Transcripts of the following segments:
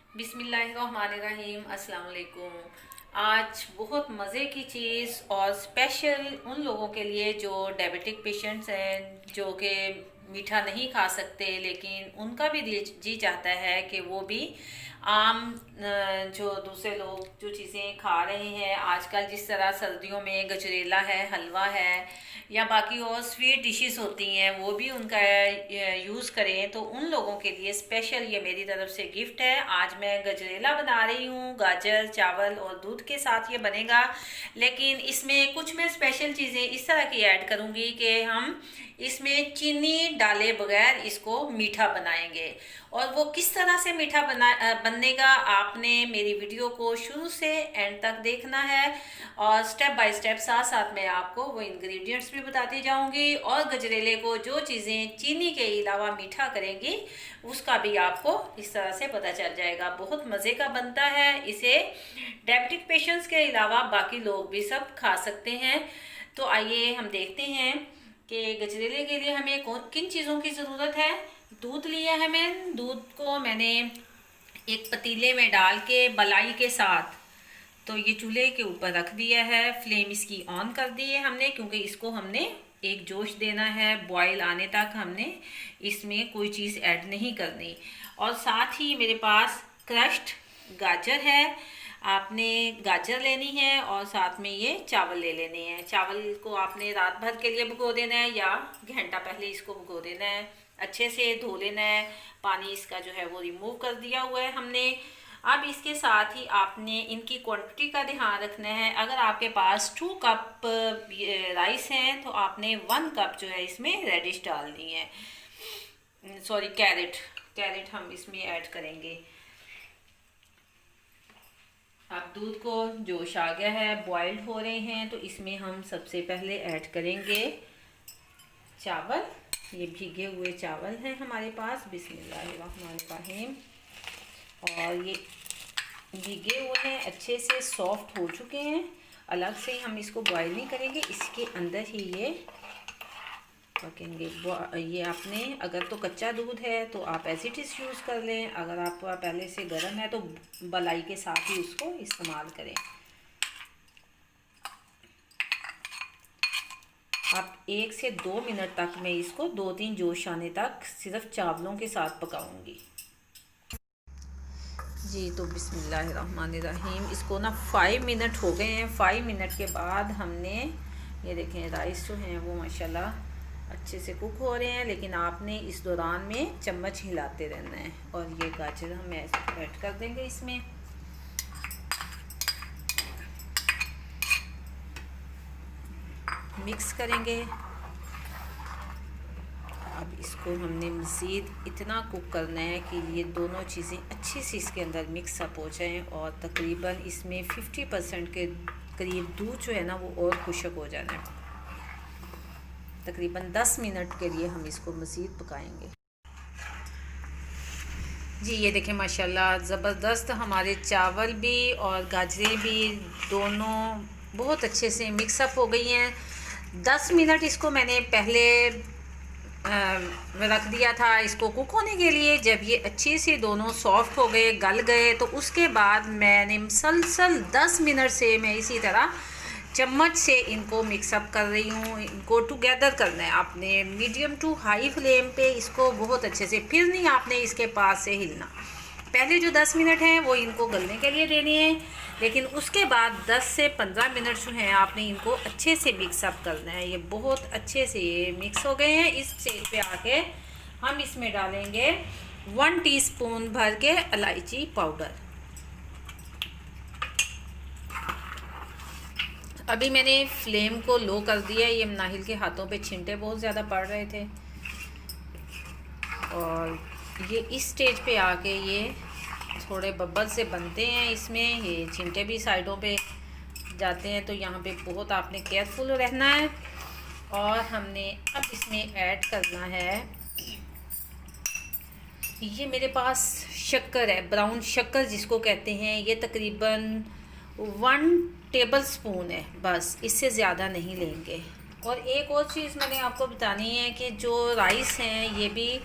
बिस्मिल्लाहिर्रहमानिर्रहीम। अस्सलाम वालेकुम। आज बहुत मज़े की चीज़ और स्पेशल उन लोगों के लिए जो डायबिटिक पेशेंट्स हैं, जो कि मीठा नहीं खा सकते, लेकिन उनका भी दिल जी चाहता है कि वो भी आम जो दूसरे लोग जो चीज़ें खा रहे हैं आजकल, जिस तरह सर्दियों में गजरेला है, हलवा है या बाकी और स्वीट डिशेस होती हैं, वो भी उनका यूज़ करें। तो उन लोगों के लिए स्पेशल ये मेरी तरफ से गिफ्ट है। आज मैं गजरेला बना रही हूँ, गाजर, चावल और दूध के साथ ये बनेगा। लेकिन इसमें कुछ मैं स्पेशल चीज़ें इस तरह की ऐड करूँगी कि हम इसमें चीनी डाले बगैर इसको मीठा बनाएंगे। और वो किस तरह से मीठा बनेगा, आपने मेरी वीडियो को शुरू से एंड तक देखना है और स्टेप बाय स्टेप साथ साथ मैं आपको वो इंग्रेडिएंट्स भी बताती जाऊंगी और गजरेले को जो चीज़ें चीनी के अलावा मीठा करेंगी उसका भी आपको इस तरह से पता चल जाएगा। बहुत मज़े का बनता है। इसे डायबिटिक पेशेंट्स के अलावा बाकी लोग भी सब खा सकते हैं। तो आइए हम देखते हैं कि गजरेले के लिए हमें किन चीज़ों की ज़रूरत है। दूध लिया है, मैं दूध को मैंने एक पतीले में डाल के बलाई के साथ तो ये चूल्हे के ऊपर रख दिया है। फ्लेम इसकी ऑन कर दी है हमने, क्योंकि इसको हमने एक जोश देना है, बॉईल आने तक हमने इसमें कोई चीज़ ऐड नहीं करनी। और साथ ही मेरे पास क्रश्ड गाजर है, आपने गाजर लेनी है और साथ में ये चावल ले लेने हैं। चावल को आपने रात भर के लिए भिगो देना है या घंटा पहले इसको भिगो देना है। अच्छे से धो लेना है, पानी इसका जो है वो रिमूव कर दिया हुआ है हमने। अब इसके साथ ही आपने इनकी क्वांटिटी का ध्यान रखना है। अगर आपके पास 2 कप राइस हैं तो आपने 1 कप जो है इसमें रेडिश डालनी है, सॉरी कैरेट हम इसमें ऐड करेंगे। अब दूध को जोश आ गया है, बॉइल्ड हो रहे हैं, तो इसमें हम सबसे पहले ऐड करेंगे चावल। ये भीगे हुए चावल हैं हमारे पास, बिस्मिल्लाहिर्रहमानिर्रहीम। और ये भीगे हुए हैं, अच्छे से सॉफ्ट हो चुके हैं। अलग से हम इसको बॉईल नहीं करेंगे, इसके अंदर ही ये पकेंगे। ये आपने अगर तो कच्चा दूध है तो आप एज इट इज़ यूज़ कर लें, अगर आपका पहले से गर्म है तो बलाई के साथ ही उसको इस्तेमाल करें। आप 1 से 2 मिनट तक मैं इसको 2-3 जोश आने तक सिर्फ चावलों के साथ पकाऊंगी। जी तो बिस्मिल्लाहिर्रहमानिर्रहीम, इसको ना 5 मिनट हो गए हैं। 5 मिनट के बाद हमने ये देखें राइस जो हैं वो माशाल्लाह अच्छे से कुक हो रहे हैं, लेकिन आपने इस दौरान में चम्मच हिलाते रहना है। और ये गाजर हम ऐड कर देंगे इसमें। मिक्स करेंगे। अब इसको हमने मज़ीद इतना कुक करना है कि ये दोनों चीज़ें अच्छी सी इसके अंदर मिक्स अप हो जाएं और तकरीबन इसमें 50% के करीब दूध जो है ना वो और खुशक हो जाना है। तकरीबन 10 मिनट के लिए हम इसको मज़ीद पकाएंगे। जी ये देखें माशाल्लाह ज़बरदस्त हमारे चावल भी और गाजरें भी दोनों बहुत अच्छे से मिक्सअप हो गई हैं। 10 मिनट इसको मैंने पहले रख दिया था इसको कुक होने के लिए। जब ये अच्छी से दोनों सॉफ्ट हो गए, गल गए, तो उसके बाद मैंने मुसलसल 10 मिनट से मैं इसी तरह चम्मच से इनको मिक्सअप कर रही हूँ। इनको टुगेदर करना है आपने मीडियम टू हाई फ्लेम पे, इसको बहुत अच्छे से। फिर नहीं आपने इसके पास से हिलना। पहले जो 10 मिनट हैं वो इनको गलने के लिए देने हैं, लेकिन उसके बाद 10 से 15 मिनट जो हैं आपने इनको अच्छे से मिक्सअप करना है। ये बहुत अच्छे से ये मिक्स हो गए हैं। इस स्टेज पे आके हम इसमें डालेंगे 1 टीस्पून भर के इलायची पाउडर। अभी मैंने फ्लेम को लो कर दिया। ये नाहिल के हाथों पे छिंटे बहुत ज़्यादा पड़ रहे थे और ये इस स्टेज पे आके ये थोड़े बब्बल से बनते हैं, इसमें ये छिंटे भी साइडों पे जाते हैं। तो यहाँ पे बहुत आपने केयरफुल रहना है। और हमने अब इसमें ऐड करना है, ये मेरे पास शक्कर है, ब्राउन शक्कर जिसको कहते हैं। ये तकरीबन 1 टेबल स्पून है, बस इससे ज़्यादा नहीं लेंगे। और एक और चीज़ मैंने आपको बतानी है कि जो राइस हैं ये भी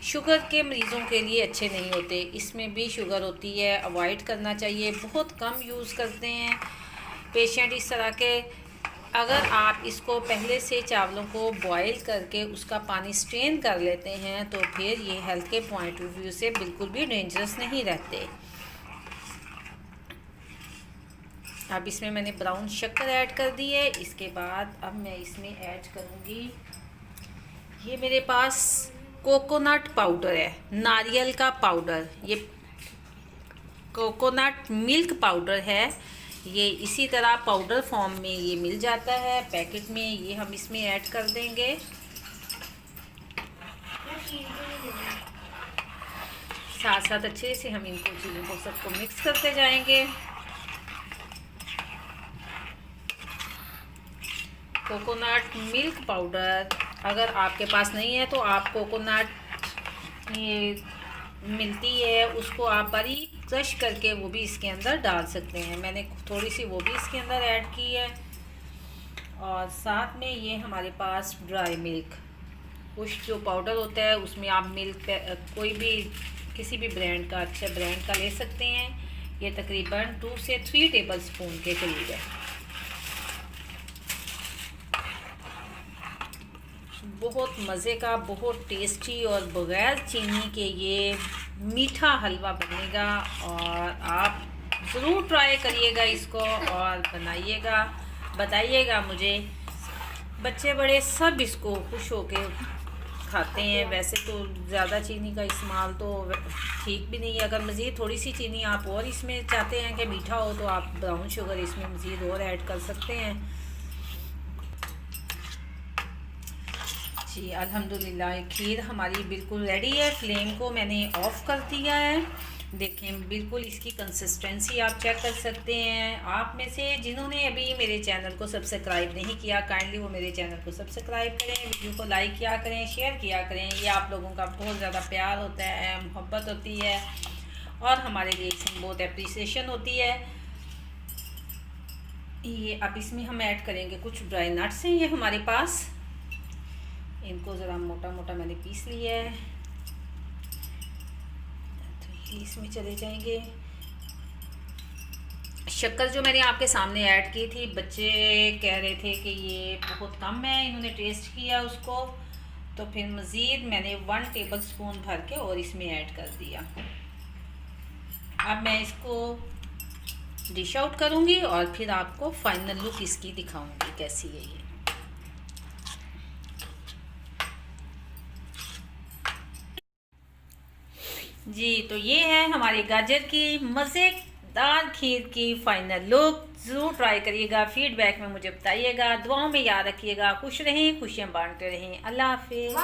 शुगर के मरीज़ों के लिए अच्छे नहीं होते, इसमें भी शुगर होती है, अवॉइड करना चाहिए, बहुत कम यूज़ करते हैं पेशेंट इस तरह के। अगर आप इसको पहले से चावलों को बॉईल करके उसका पानी स्ट्रेन कर लेते हैं तो फिर ये हेल्थ के पॉइंट ऑफ व्यू से बिल्कुल भी डेंजरस नहीं रहते। अब इसमें मैंने ब्राउन शक्कर ऐड कर दी है। इसके बाद अब मैं इसमें ऐड करूँगी, ये मेरे पास कोकोनट पाउडर है, नारियल का पाउडर, ये कोकोनट मिल्क पाउडर है। ये इसी तरह पाउडर फॉर्म में ये मिल जाता है पैकेट में, ये हम इसमें ऐड कर देंगे। साथ साथ अच्छे से हम इनको चीज़ों को सबको मिक्स करते जाएंगे। कोकोनट मिल्क पाउडर अगर आपके पास नहीं है तो आप कोकोनट ये मिलती है उसको आप बारीक क्रश करके वो भी इसके अंदर डाल सकते हैं। मैंने थोड़ी सी वो भी इसके अंदर ऐड की है। और साथ में ये हमारे पास ड्राई मिल्क, कुछ जो पाउडर होता है उसमें आप मिल्क कोई भी किसी भी ब्रांड का, अच्छा ब्रांड का ले सकते हैं। ये तकरीबन 2 से 3 टेबल स्पून के करीब है। बहुत मज़े का, बहुत टेस्टी और बग़ैर चीनी के ये मीठा हलवा बनेगा और आप ज़रूर ट्राई करिएगा इसको और बनाइएगा, बताइएगा मुझे। बच्चे बड़े सब इसको खुश होके खाते हैं। वैसे तो ज़्यादा चीनी का इस्तेमाल तो ठीक भी नहीं है। अगर मज़ीद थोड़ी सी चीनी आप और इसमें चाहते हैं कि मीठा हो तो आप ब्राउन शुगर इसमें मज़ीद और ऐड कर सकते हैं। जी अल्हम्दुलिल्लाह खीर हमारी बिल्कुल रेडी है। फ्लेम को मैंने ऑफ़ कर दिया है। देखें बिल्कुल इसकी कंसिस्टेंसी आप चेक कर सकते हैं। आप में से जिन्होंने अभी मेरे चैनल को सब्सक्राइब नहीं किया, काइंडली वो मेरे चैनल को सब्सक्राइब करें, वीडियो को लाइक किया करें, शेयर किया करें। ये आप लोगों का बहुत ज़्यादा प्यार होता है, मोहब्बत होती है और हमारे लिए इसमें बहुत अप्रिसिएशन होती है। ये अब इसमें हम ऐड करेंगे कुछ ड्राई नट्स हैं ये हमारे पास, इनको ज़रा मोटा मोटा मैंने पीस लिया है तो ये इसमें चले जाएंगे। शक्कर जो मैंने आपके सामने ऐड की थी, बच्चे कह रहे थे कि ये बहुत कम है, इन्होंने टेस्ट किया उसको तो फिर मज़ीद मैंने 1 टेबल स्पून भर के और इसमें ऐड कर दिया। अब मैं इसको डिश आउट करूँगी और फिर आपको फाइनल लुक इसकी दिखाऊँगी कैसी है ये। जी तो ये है हमारे गाजर की मज़ेदार खीर की फाइनल लुक। ज़रूर ट्राई करिएगा, फीडबैक में मुझे बताइएगा, दुआओं में याद रखिएगा। खुश रहें, खुशियाँ बांटते रहें। अल्लाह हाफिज़।